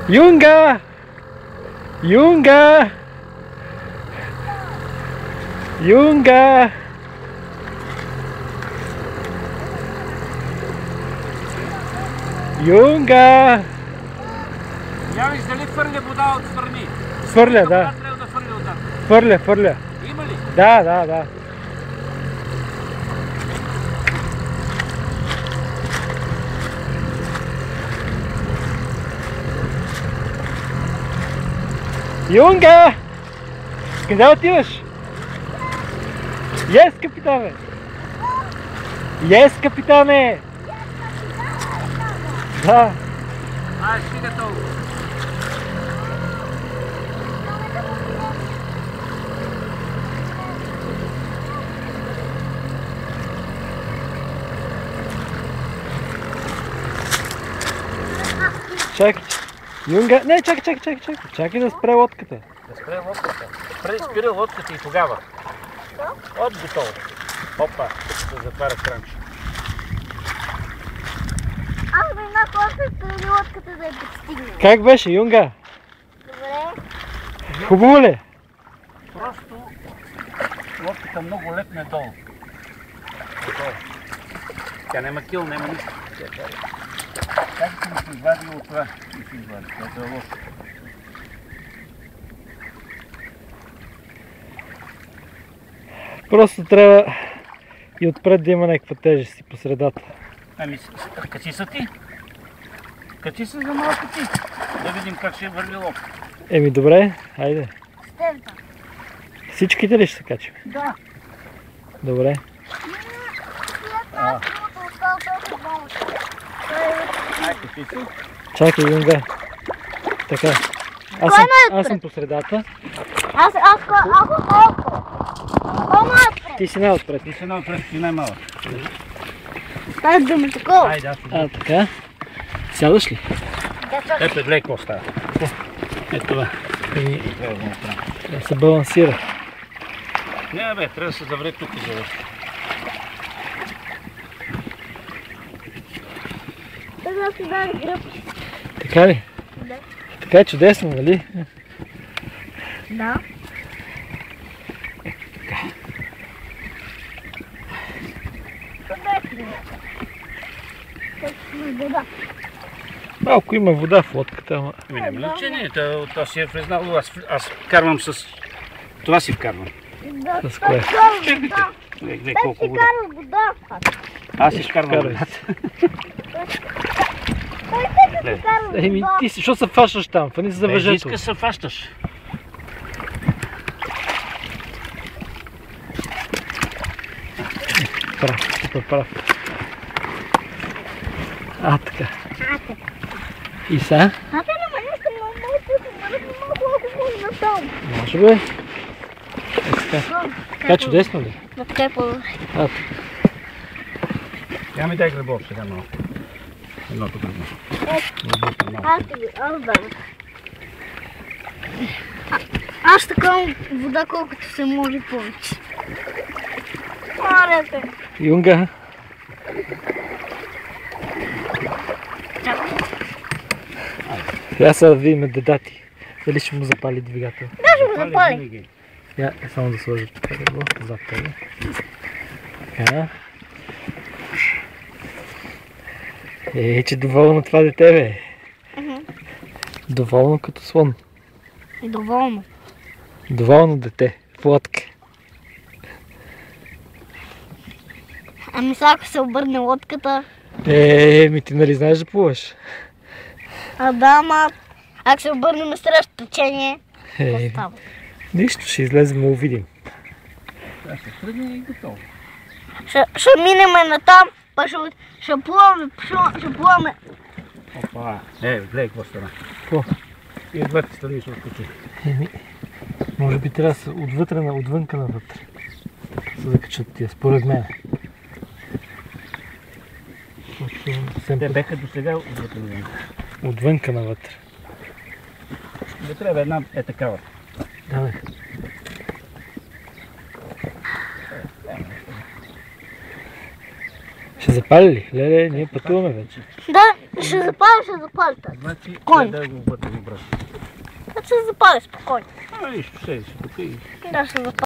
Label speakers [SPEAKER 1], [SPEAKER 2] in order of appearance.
[SPEAKER 1] Юнга! Юнга! Юнга! Юнга!
[SPEAKER 2] Явиш дали фърля вода от страни?
[SPEAKER 1] Фърля, да.
[SPEAKER 2] Трябва да фърля отзад.
[SPEAKER 1] Фърля, фърля.
[SPEAKER 2] Има ли?
[SPEAKER 1] Да, да, да. Юнга! Къде отиваш? Yes, капитане! Yes, капитане! Да.
[SPEAKER 2] Стига толкова.
[SPEAKER 1] Чакай. Юнга, не, чакай. Чакай да спре лодката.
[SPEAKER 2] Да спре лодката. Преди спира лодката и тогава. От готово. Опа, да затваря кранче.
[SPEAKER 3] Аз бе една коса преди лодката да я подстигне.
[SPEAKER 1] Как беше, Юнга?
[SPEAKER 3] Добре.
[SPEAKER 1] Хубаво ли?
[SPEAKER 2] Просто лодката много лепне долу. Тя няма кил, няма нищо. Как да ми се извади от това? Не се извади, това е лодка.
[SPEAKER 1] Просто трябва и отпред да има някаква тежест по средата.
[SPEAKER 2] Ами, качи са ти. Качи се за малко ти. Да видим как ще върви лодка.
[SPEAKER 1] Еми добре, хайде.
[SPEAKER 3] Стента.
[SPEAKER 1] Всичките ли ще се качим?
[SPEAKER 3] Да.
[SPEAKER 1] Добре.
[SPEAKER 2] Ай, качи се.
[SPEAKER 1] Чакай, Юнга. Така. Аз съм по средата.
[SPEAKER 3] Аз колко?
[SPEAKER 1] Ти си най-отпред.
[SPEAKER 2] Ти си най-отпред, ти най-малък.
[SPEAKER 3] Дай да ме такова.
[SPEAKER 2] Айде, аз
[SPEAKER 1] А, така. Сядаш ли?
[SPEAKER 2] Ето, гледай какво става. Ето това.
[SPEAKER 1] Еми, да се балансира.
[SPEAKER 2] Не, бе, трябва да се завре тук и завре.
[SPEAKER 3] Трябва да си даде гръб.
[SPEAKER 1] Така ли?
[SPEAKER 3] Да.
[SPEAKER 1] Така е чудесно, нали?
[SPEAKER 3] Да.
[SPEAKER 1] Малко има вода в лодката, ама...
[SPEAKER 2] Няма значение, това си е влезнало. Аз вкарвам с... Това си вкарвам.
[SPEAKER 1] С кое?
[SPEAKER 2] Гледай колко вода.
[SPEAKER 3] Кара вода.
[SPEAKER 2] Аз си вкарвам
[SPEAKER 1] Вкарай.
[SPEAKER 2] водата.
[SPEAKER 3] Той кара
[SPEAKER 1] Еми,
[SPEAKER 3] вода.
[SPEAKER 1] ти си, що се фащаш там? Фани се за
[SPEAKER 2] Без
[SPEAKER 1] въжето.
[SPEAKER 2] иска се фащаш.
[SPEAKER 1] Прав, супер прав. А, така. И са?
[SPEAKER 3] Аз не искам много насам.
[SPEAKER 1] Може бе. Така. Така чудесно ли?
[SPEAKER 3] Да, така е по-добре.
[SPEAKER 1] А,
[SPEAKER 2] Я ми дай гръбов сега малко. Едното гръбо.
[SPEAKER 3] Аз дам. Аз така вода колкото се може повече. Моля те.
[SPEAKER 1] Юнга. Сега сега да видим дедати. Дали ще му запали двигател.
[SPEAKER 3] Даже го запали.
[SPEAKER 1] Я само да сложа тук го зад тебе. Така. Че доволно това дете, бе. Доволно като слон.
[SPEAKER 3] И доволно.
[SPEAKER 1] Доволно дете. В лодка.
[SPEAKER 3] Ами сега ако се обърне лодката.
[SPEAKER 1] Ми ти нали знаеш да плуваш?
[SPEAKER 3] А да, ама ако се обърнем срещу течение, какво
[SPEAKER 1] Е,
[SPEAKER 3] става?
[SPEAKER 1] нищо, ще излезем и увидим.
[SPEAKER 2] Сега ще тръгне и готово.
[SPEAKER 3] Ще минем натам, па ще плуваме.
[SPEAKER 2] Опа, гледай какво стана.
[SPEAKER 1] Какво?
[SPEAKER 2] И двете страни ще откачи.
[SPEAKER 1] Еми, може би трябва да са отвънка навътре. За да качат тия, според мен.
[SPEAKER 2] Те беха до сега отвътре.
[SPEAKER 1] Отвънка навътре.
[SPEAKER 2] Не трябва една е такава.
[SPEAKER 1] Давай. Ще запали ли? Леле, ние пътуваме вече.
[SPEAKER 3] Да, ще запали.
[SPEAKER 2] Значи,
[SPEAKER 3] Конь.
[SPEAKER 2] дай го вътре, брат.
[SPEAKER 3] Ще запали спокойно.
[SPEAKER 2] Нищо, седи си тук и
[SPEAKER 3] Да, ще запали.